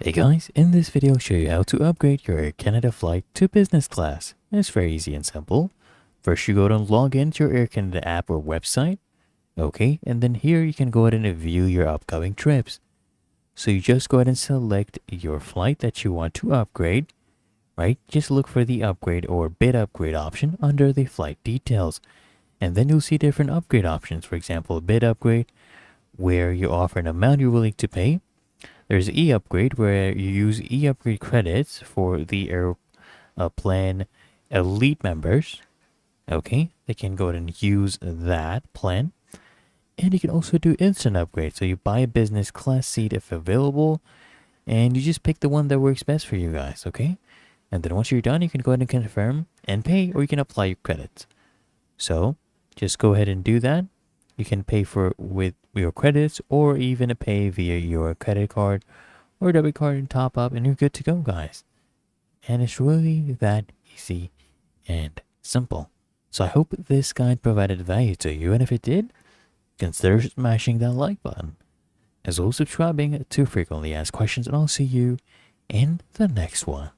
Hey guys, in this video I'll show you how to upgrade your Air Canada flight to business class. It's very easy and simple. First you go to log into your Air Canada app or website. Okay, and then here you can go ahead and view your upcoming trips. So you just go ahead and select your flight that you want to upgrade, right? Just look for the upgrade or bid upgrade option under the flight details. And then you'll see different upgrade options. For example, bid upgrade, where you offer an amount you're willing to pay. There's e-upgrade where you use e-upgrade credits for the airplane elite members. Okay, they can go ahead and use that plan. And you can also do instant upgrade. So you buy a business class seat if available, and you just pick the one that works best for you guys, okay? And then once you're done, you can go ahead and confirm and pay, or you can apply your credits. So just go ahead and do that. You can pay for with your credits or even pay via your credit card or debit card and top up, and you're good to go, guys. And it's really that easy and simple. So I hope this guide provided value to you, and if it did, consider smashing that like button, as well as subscribing to frequently asked questions, and I'll see you in the next one.